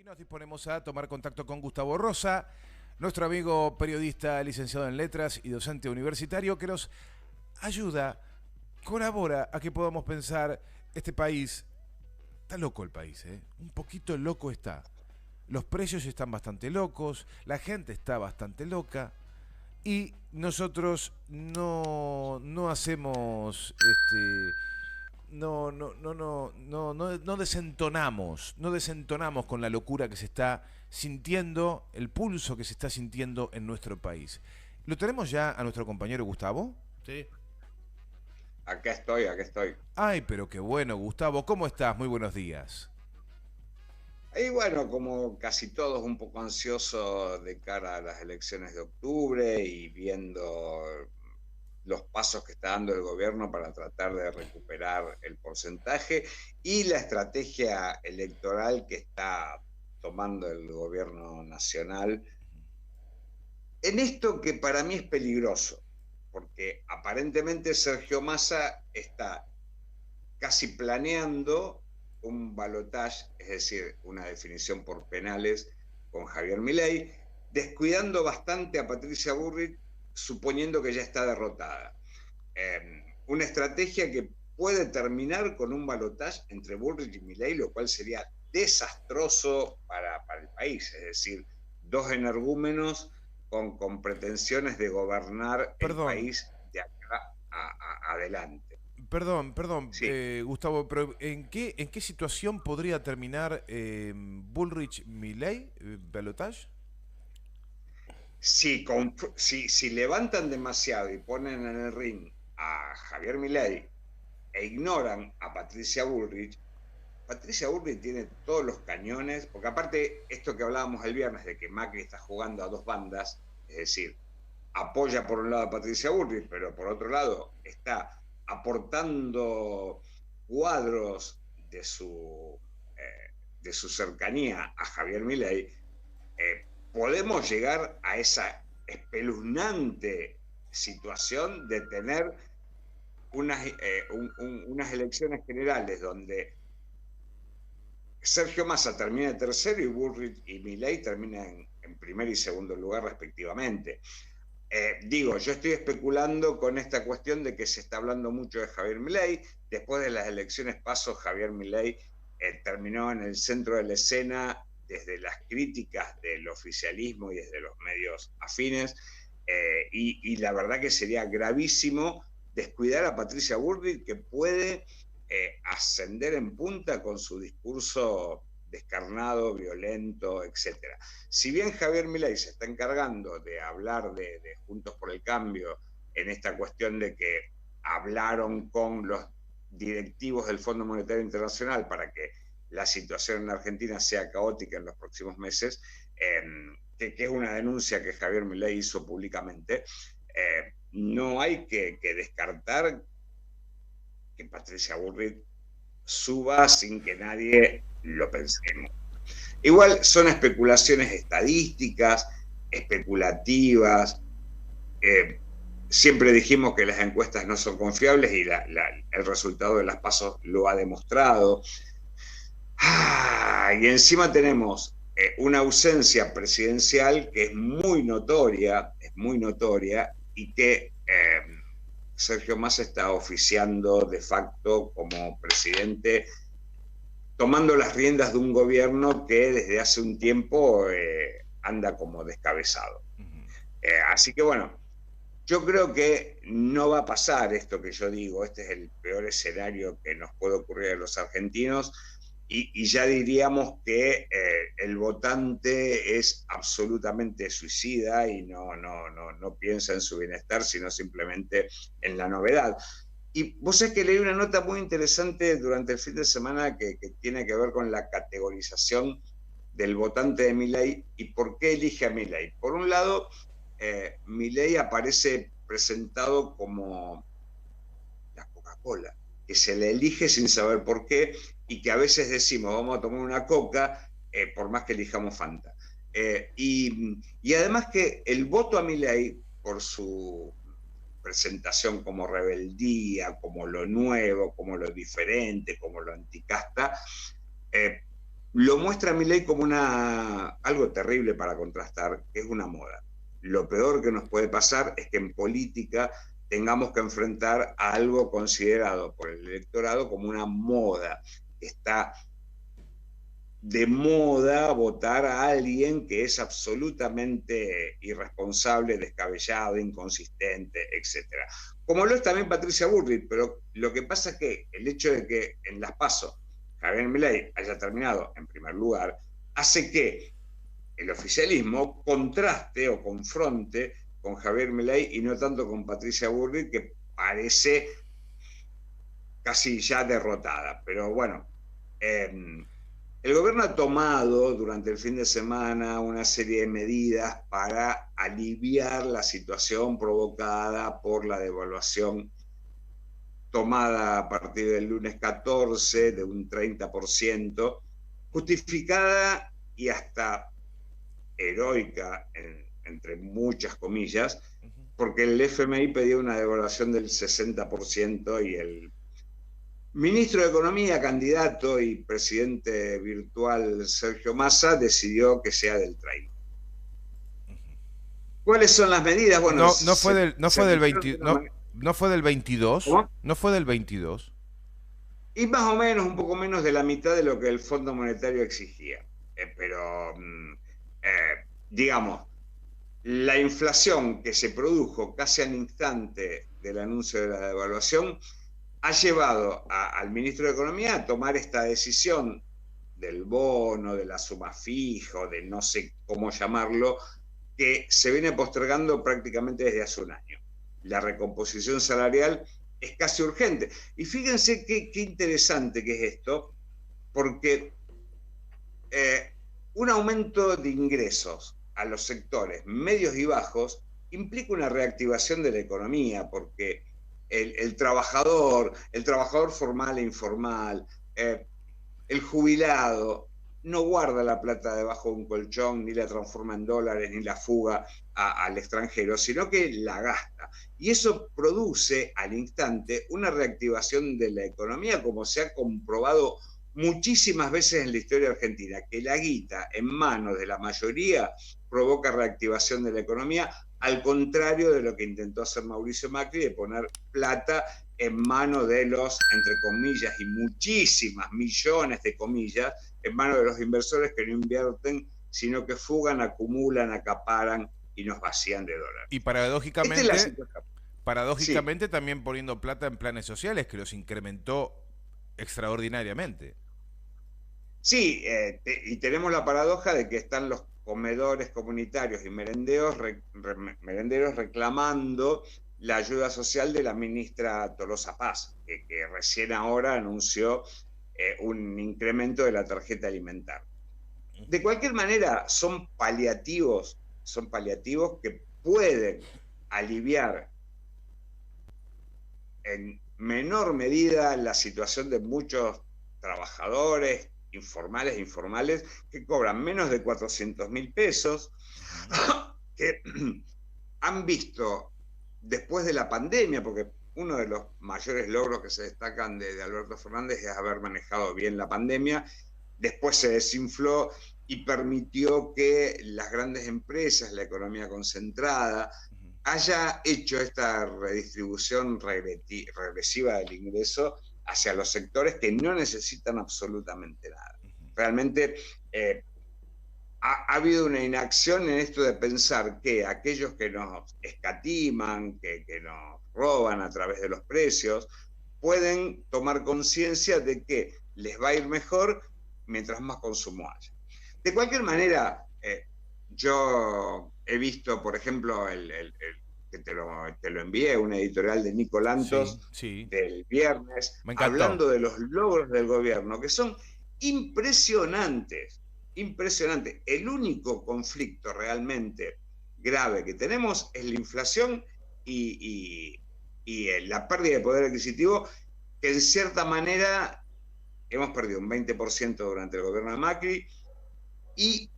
Nos disponemos a tomar contacto con Gustavo Rosa, nuestro amigo periodista, licenciado en letras y docente universitario, que nos ayuda, colabora a que podamos pensar este país. Está loco el país, ¿eh? Un poquito loco está. Los precios están bastante locos, la gente está bastante loca y nosotros no hacemos no desentonamos con la locura que se está sintiendo, el pulso que se está sintiendo en nuestro país. ¿Lo tenemos ya a nuestro compañero Gustavo? Sí. Acá estoy, acá estoy. Ay, pero qué bueno, Gustavo. ¿Cómo estás? Muy buenos días. Y bueno, como casi todos, un poco ansioso de cara a las elecciones de octubre y viendo los pasos que está dando el gobierno para tratar de recuperar el porcentaje y la estrategia electoral que está tomando el gobierno nacional en esto que para mí es peligroso, porque aparentemente Sergio Massa está casi planeando un balotaje, es decir, una definición por penales con Javier Milei, descuidando bastante a Patricia Bullrich, suponiendo que ya está derrotada. Una estrategia que puede terminar con un balotaje entre Bullrich y Milei, lo cual sería desastroso para el país, es decir, dos energúmenos con pretensiones de gobernar el Perdón, país de acá adelante. perdón, Sí, Gustavo, pero en qué situación podría terminar Bullrich-Milei, Balotage? si levantan demasiado y ponen en el ring a Javier Milei e ignoran a Patricia Bullrich tiene todos los cañones, porque aparte esto que hablábamos el viernes de que Macri está jugando a dos bandas, es decir, apoya por un lado a Patricia Bullrich, pero por otro lado está aportando cuadros de su cercanía a Javier Milei, podemos llegar a esa espeluznante situación de tener unas elecciones generales donde Sergio Massa termina de tercero y Bullrich y Milei terminan en primer y segundo lugar respectivamente. Digo, yo estoy especulando con esta cuestión de que se está hablando mucho de Javier Milei. Después de las elecciones PASO, Javier Milei terminó en el centro de la escena desde las críticas del oficialismo y desde los medios afines. Y la verdad que sería gravísimo descuidar a Patricia Bullrich, que puede ascender en punta con su discurso descarnado, violento, etcétera. Si bien Javier Milei se está encargando de hablar de Juntos por el Cambio en esta cuestión de que hablaron con los directivos del Fondo Monetario Internacional para que la situación en Argentina sea caótica en los próximos meses, que es una denuncia que Javier Milei hizo públicamente, no hay que descartar que Patricia Bullrich suba sin que nadie lo pensemos. Igual son especulaciones estadísticas, especulativas. Siempre dijimos que las encuestas no son confiables y el resultado de las PASO lo ha demostrado. Y encima tenemos una ausencia presidencial que es muy notoria y que Sergio Massa está oficiando de facto como presidente, tomando las riendas de un gobierno que desde hace un tiempo anda como descabezado. Así que bueno, yo creo que no va a pasar esto que yo digo, este es el peor escenario que nos puede ocurrir a los argentinos, y ya diríamos que el votante es absolutamente suicida y no piensa en su bienestar, sino simplemente en la novedad. Y vos sabés que leí una nota muy interesante durante el fin de semana que tiene que ver con la categorización del votante de Milei y por qué elige a Milei. Por un lado, Milei aparece presentado como la Coca-Cola, que se le elige sin saber por qué y que a veces decimos vamos a tomar una coca por más que elijamos Fanta. Y además que el voto a Milei, por su presentación como rebeldía, como lo nuevo, como lo diferente, como lo anticasta, lo muestra Milei como algo terrible para contrastar, que es una moda. Lo peor que nos puede pasar es que en política tengamos que enfrentar a algo considerado por el electorado como una moda. Está de moda votar a alguien que es absolutamente irresponsable, descabellado, inconsistente, etc. Como lo es también Patricia Bullrich, pero lo que pasa es que el hecho de que en las PASO Javier Milei haya terminado en primer lugar hace que el oficialismo contraste o confronte con Javier Milei y no tanto con Patricia Bullrich, que parece casi ya derrotada. Pero bueno, el gobierno ha tomado durante el fin de semana una serie de medidas para aliviar la situación provocada por la devaluación tomada a partir del lunes 14 de un 30%, justificada y hasta heroica, entre muchas comillas, porque el FMI pedía una devaluación del 60% y el ministro de Economía, candidato y presidente virtual Sergio Massa decidió que sea del 30. ¿Cuáles son las medidas? Bueno, no fue del 22. ¿Cómo? No fue del 22. Y más o menos, un poco menos de la mitad de lo que el Fondo Monetario exigía. Pero, digamos, la inflación que se produjo casi al instante del anuncio de la devaluación ha llevado al ministro de Economía a tomar esta decisión del bono, de la suma fija, de no sé cómo llamarlo, que se viene postergando prácticamente desde hace un año. La recomposición salarial es casi urgente. Y fíjense qué interesante que es esto, porque un aumento de ingresos a los sectores medios y bajos implica una reactivación de la economía, porque el trabajador formal e informal, el jubilado, no guarda la plata debajo de un colchón, ni la transforma en dólares, ni la fuga al extranjero, sino que la gasta. Y eso produce al instante una reactivación de la economía, como se ha comprobado muchísimas veces en la historia argentina, que la guita en manos de la mayoría provoca reactivación de la economía, al contrario de lo que intentó hacer Mauricio Macri, de poner plata en manos de los, entre comillas, y muchísimas millones de comillas, en manos de los inversores que no invierten, sino que fugan, acumulan, acaparan y nos vacían de dólares. Y paradójicamente sí, también poniendo plata en planes sociales, que los incrementó extraordinariamente. Sí, y tenemos la paradoja de que están los comedores comunitarios y merenderos reclamando la ayuda social de la ministra Tolosa Paz, que recién ahora anunció un incremento de la tarjeta alimentaria. De cualquier manera, son paliativos que pueden aliviar en menor medida la situación de muchos trabajadores informales e informales que cobran menos de 400.000 pesos, que han visto después de la pandemia, porque uno de los mayores logros que se destacan de Alberto Fernández es haber manejado bien la pandemia, después se desinfló y permitió que las grandes empresas, la economía concentrada, haya hecho esta redistribución regresiva del ingreso hacia los sectores que no necesitan absolutamente nada. Realmente ha habido una inacción en esto de pensar que aquellos que nos escatiman, que nos roban a través de los precios, pueden tomar conciencia de que les va a ir mejor mientras más consumo haya. De cualquier manera, yo he visto, por ejemplo, que te lo envié, un editorial de Nico Lantos del viernes, hablando de los logros del gobierno, que son impresionantes, impresionantes. El único conflicto realmente grave que tenemos es la inflación y la pérdida de poder adquisitivo, que en cierta manera hemos perdido un 20% durante el gobierno de Macri y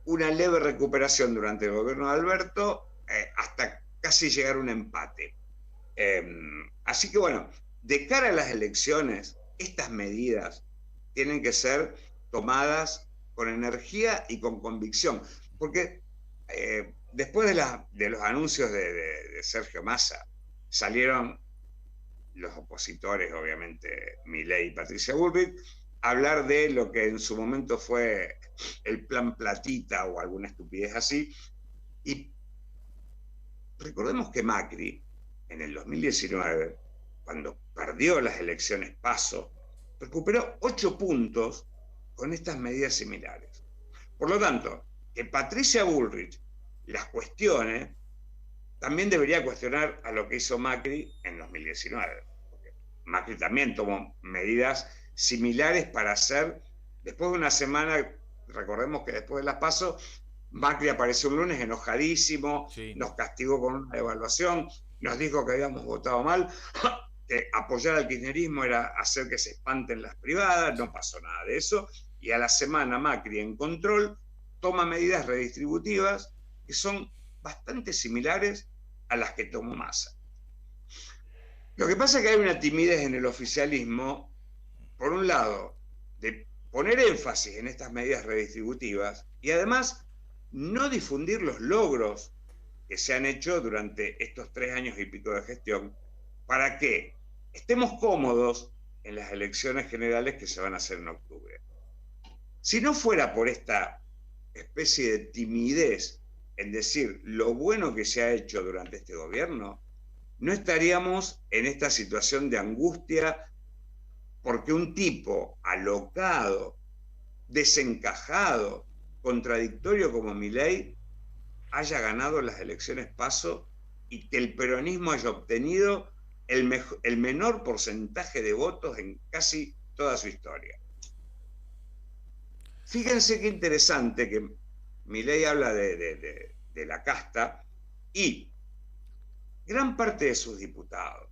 una leve recuperación durante el gobierno de Alberto, hasta casi llegar a un empate. Así que bueno, de cara a las elecciones, estas medidas tienen que ser tomadas con energía y con convicción. Porque después de los anuncios de Sergio Massa, salieron los opositores, obviamente, Milei y Patricia Bullrich, a hablar de lo que en su momento fue el plan Platita o alguna estupidez así. Y recordemos que Macri, en el 2019, cuando perdió las elecciones PASO, recuperó 8 puntos con estas medidas similares. Por lo tanto, que Patricia Bullrich las cuestione, también debería cuestionar a lo que hizo Macri en 2019. Porque Macri también tomó medidas similares para hacer, después de una semana, recordemos que después de las PASO, Macri apareció un lunes enojadísimo, sí, nos castigó con una devaluación, nos dijo que habíamos votado mal, que apoyar al kirchnerismo era hacer que se espanten las privadas, no pasó nada de eso, y a la semana Macri en control toma medidas redistributivas que son bastante similares a las que tomó Massa. Lo que pasa es que hay una timidez en el oficialismo, por un lado, de poner énfasis en estas medidas redistributivas y además no difundir los logros que se han hecho durante estos 3 años y pico de gestión para que estemos cómodos en las elecciones generales que se van a hacer en octubre. Si no fuera por esta especie de timidez en decir lo bueno que se ha hecho durante este gobierno, no estaríamos en esta situación de angustia porque un tipo alocado, desencajado, contradictorio como Milei haya ganado las elecciones PASO y que el peronismo haya obtenido el menor porcentaje de votos en casi toda su historia. Fíjense qué interesante que Milei habla de la casta y gran parte de sus diputados,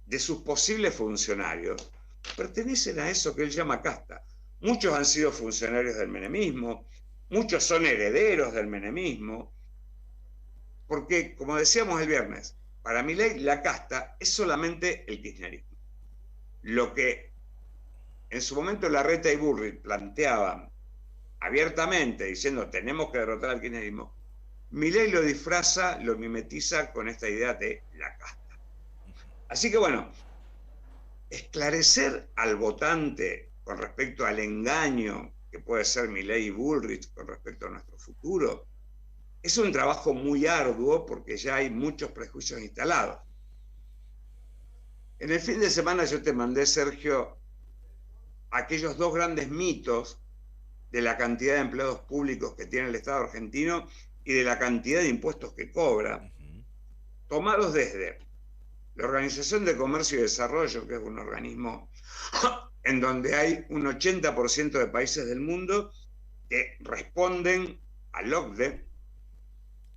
de sus posibles funcionarios, pertenecen a eso que él llama casta. Muchos han sido funcionarios del menemismo, muchos son herederos del menemismo, porque, como decíamos el viernes, para Milei la casta es solamente el kirchnerismo. Lo que en su momento Larreta y Bullrich planteaban abiertamente, diciendo tenemos que derrotar al kirchnerismo, Milei lo disfraza, lo mimetiza con esta idea de la casta. Así que bueno, esclarecer al votante con respecto al engaño que puede ser Milei y Bullrich con respecto a nuestro futuro, es un trabajo muy arduo porque ya hay muchos prejuicios instalados. En el fin de semana yo te mandé, Sergio, aquellos 2 grandes mitos de la cantidad de empleados públicos que tiene el Estado argentino y de la cantidad de impuestos que cobra, tomados desde la Organización de Comercio y Desarrollo, que es un organismo en donde hay un 80% de países del mundo que responden al OCDE,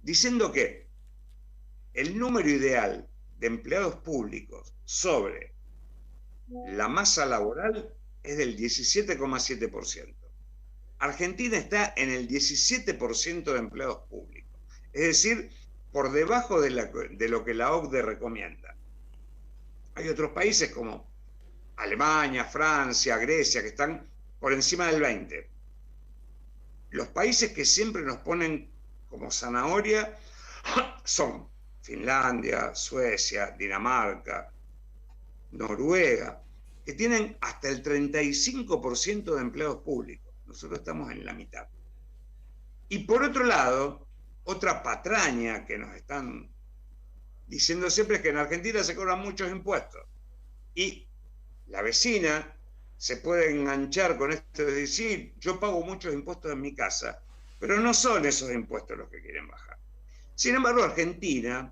diciendo que el número ideal de empleados públicos sobre la masa laboral es del 17,7%. Argentina está en el 17% de empleados públicos, es decir, por debajo de lo que la OCDE recomienda. Hay otros países como Alemania, Francia, Grecia, que están por encima del 20%. Los países que siempre nos ponen como zanahoria son Finlandia, Suecia, Dinamarca, Noruega, que tienen hasta el 35% de empleados públicos. Nosotros estamos en la mitad. Y por otro lado, otra patraña que nos están diciendo siempre es que en Argentina se cobran muchos impuestos. Y la vecina se puede enganchar con esto de decir, yo pago muchos impuestos en mi casa, pero no son esos impuestos los que quieren bajar. Sin embargo, Argentina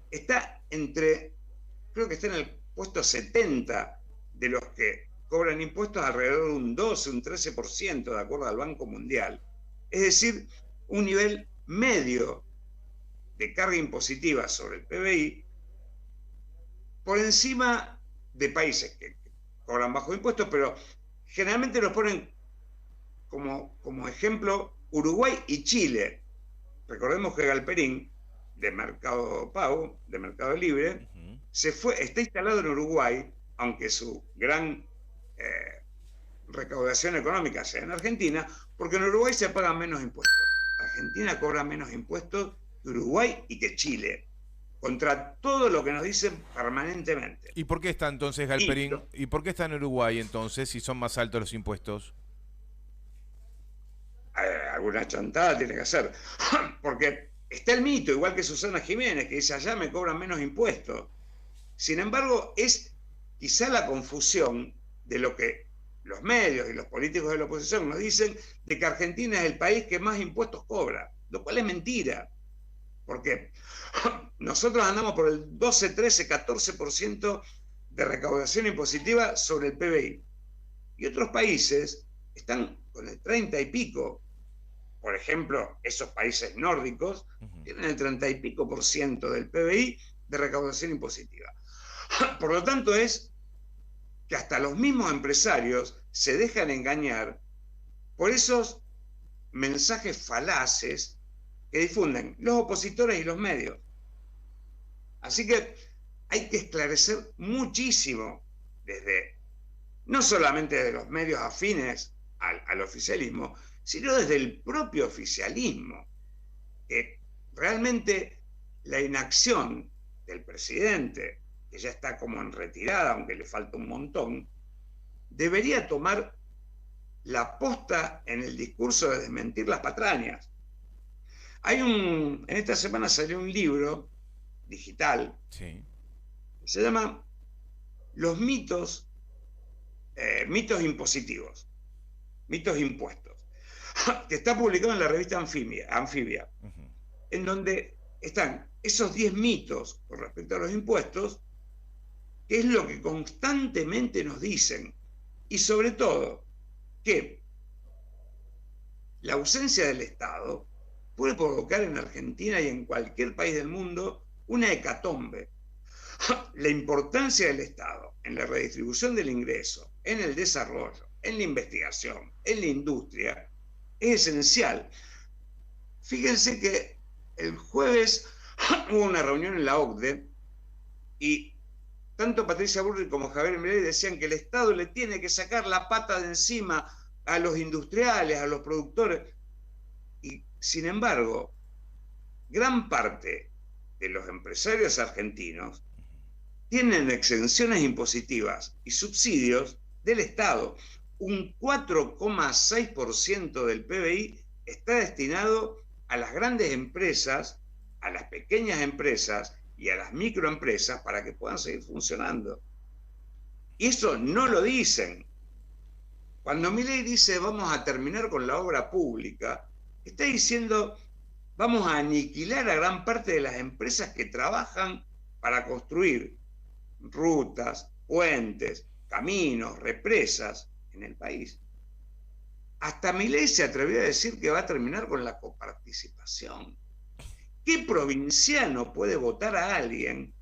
está creo que está en el puesto 70 de los que cobran impuestos, alrededor de un 12, un 13%, de acuerdo al Banco Mundial. Es decir, un nivel medio de carga impositiva sobre el PBI por encima de países que cobran bajos impuestos, pero generalmente los ponen como ejemplo Uruguay y Chile. Recordemos que Galperín, de Mercado Pago, de Mercado Libre, está instalado en Uruguay, aunque su gran recaudación económica sea en Argentina, porque en Uruguay se pagan menos impuestos. Argentina cobra menos impuestos que Uruguay y que Chile, contra todo lo que nos dicen permanentemente. ¿Y por qué está entonces Galperín? ¿Y por qué está en Uruguay entonces si son más altos los impuestos? Alguna chantada tiene que hacer, porque está el mito, igual que Susana Jiménez, que dice allá me cobran menos impuestos. Sin embargo, es quizá la confusión de lo que los medios y los políticos de la oposición nos dicen de que Argentina es el país que más impuestos cobra, lo cual es mentira, porque nosotros andamos por el 12, 13, 14% de recaudación impositiva sobre el PBI. Y otros países están con el 30 y pico. Por ejemplo, esos países nórdicos tienen el 30 y pico por ciento del PBI de recaudación impositiva. Por lo tanto, es que hasta los mismos empresarios se dejan engañar por esos mensajes falaces que difunden los opositores y los medios. Así que hay que esclarecer muchísimo no solamente desde los medios afines al oficialismo, sino desde el propio oficialismo, que realmente la inacción del presidente, que ya está como en retirada, aunque le falta un montón, debería tomar la posta en el discurso de desmentir las patrañas. En esta semana salió un libro digital, sí, que se llama Los mitos impositivos, mitos impuestos, que está publicado en la revista Anfibia, en donde están esos 10 mitos con respecto a los impuestos, que es lo que constantemente nos dicen, y sobre todo que la ausencia del Estado puede provocar en Argentina y en cualquier país del mundo una hecatombe. La importancia del Estado en la redistribución del ingreso, en el desarrollo, en la investigación, en la industria, es esencial. Fíjense que el jueves hubo una reunión en la OCDE y tanto Patricia Bullrich como Javier Milei decían que el Estado le tiene que sacar la pata de encima a los industriales, a los productores. Y sin embargo, gran parte de los empresarios argentinos tienen exenciones impositivas y subsidios del Estado. Un 4,6% del PBI está destinado a las grandes empresas, a las pequeñas empresas y a las microempresas para que puedan seguir funcionando. Y eso no lo dicen. Cuando Milei dice vamos a terminar con la obra pública, está diciendo vamos a aniquilar a gran parte de las empresas que trabajan para construir rutas, puentes, caminos, represas en el país. Hasta Milei se atrevió a decir que va a terminar con la coparticipación. ¿Qué provinciano puede votar a alguien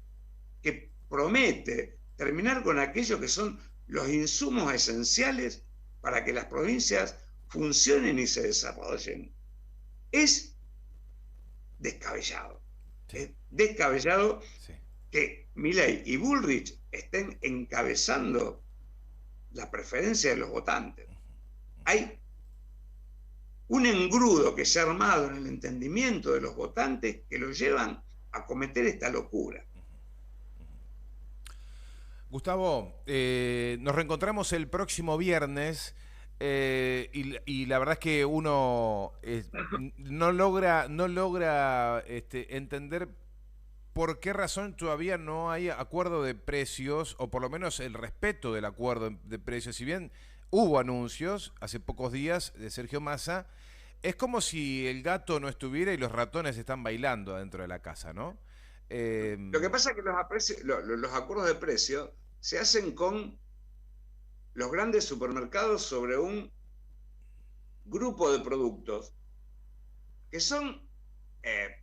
que promete terminar con aquello que son los insumos esenciales para que las provincias funcionen y se desarrollen? Es descabellado. Sí. Es descabellado, sí, que Milei y Bullrich estén encabezando la preferencia de los votantes. Hay un engrudo que se ha armado en el entendimiento de los votantes que los llevan a cometer esta locura. Gustavo, nos reencontramos el próximo viernes y la verdad es que uno no logra entender por qué razón todavía no hay acuerdo de precios, o por lo menos el respeto del acuerdo de precios. Si bien hubo anuncios hace pocos días de Sergio Massa, es como si el gato no estuviera y los ratones están bailando dentro de la casa, ¿no? Lo que pasa es que los acuerdos de precio se hacen con los grandes supermercados sobre un grupo de productos que son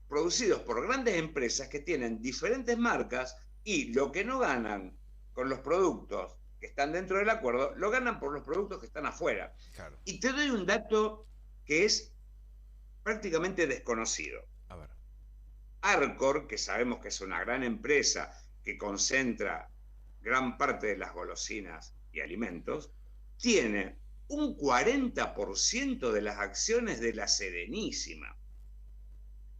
producidos por grandes empresas que tienen diferentes marcas, y lo que no ganan con los productos que están dentro del acuerdo, lo ganan por los productos que están afuera. Claro. Y te doy un dato que es prácticamente desconocido. A ver. Arcor, que sabemos que es una gran empresa que concentra gran parte de las golosinas y alimentos, tiene un 40% de las acciones de la Serenísima.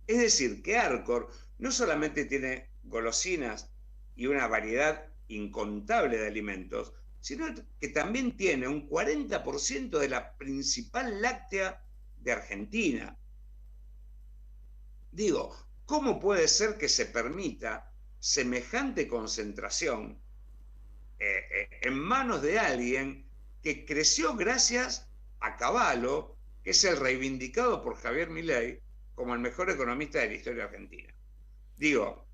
Es decir, que Arcor no solamente tiene golosinas y una variedad incontable de alimentos, sino que también tiene un 40% de la principal láctea de Argentina. Digo, ¿cómo puede ser que se permita semejante concentración en manos de alguien que creció gracias a Cavallo, que es el reivindicado por Javier Milei como el mejor economista de la historia argentina? Digo,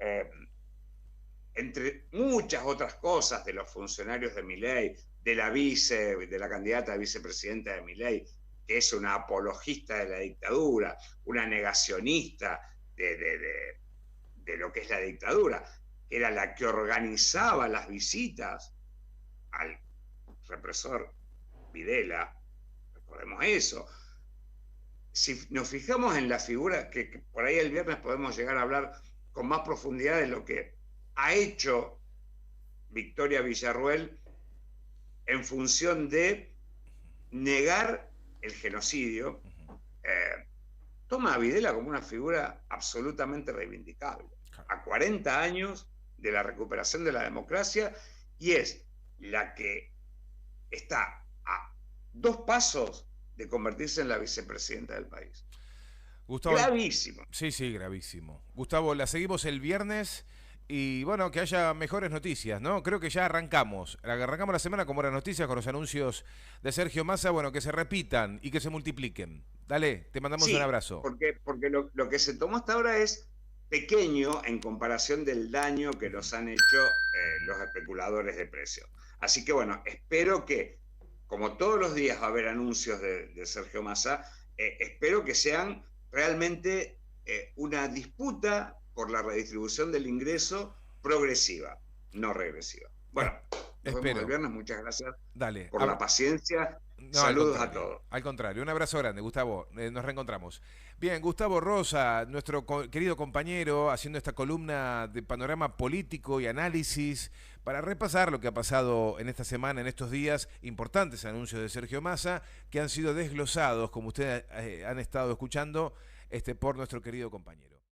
entre muchas otras cosas de los funcionarios de Milei, de la candidata a vicepresidenta de Milei, que es una apologista de la dictadura, una negacionista de lo que es la dictadura, que era la que organizaba las visitas al represor Videla, recordemos eso. Si nos fijamos en la figura, que por ahí el viernes podemos llegar a hablar con más profundidad de lo que ha hecho Victoria Villarruel en función de negar el genocidio, toma a Videla como una figura absolutamente reivindicable. A 40 años de la recuperación de la democracia, y es la que está a 2 pasos de convertirse en la vicepresidenta del país. Gustavo, gravísimo. Sí, gravísimo. Gustavo, la seguimos el viernes y bueno, que haya mejores noticias, ¿no? Creo que ya arrancamos la semana con buenas noticias, con los anuncios de Sergio Massa, bueno, que se repitan y que se multipliquen. Dale, te mandamos un abrazo. Porque lo que se tomó hasta ahora es pequeño en comparación del daño que nos han hecho los especuladores de precios. Así que bueno, espero que, como todos los días va a haber anuncios de Sergio Massa, espero que sean realmente una disputa por la redistribución del ingreso progresiva, no regresiva. Bueno, nos vemos el viernes. Muchas gracias por la paciencia. No, saludos a todos. Al contrario, un abrazo grande, Gustavo. Nos reencontramos. Bien, Gustavo Rosa, nuestro querido compañero, haciendo esta columna de panorama político y análisis para repasar lo que ha pasado en esta semana, en estos días, importantes anuncios de Sergio Massa, que han sido desglosados, como ustedes han estado escuchando, por nuestro querido compañero.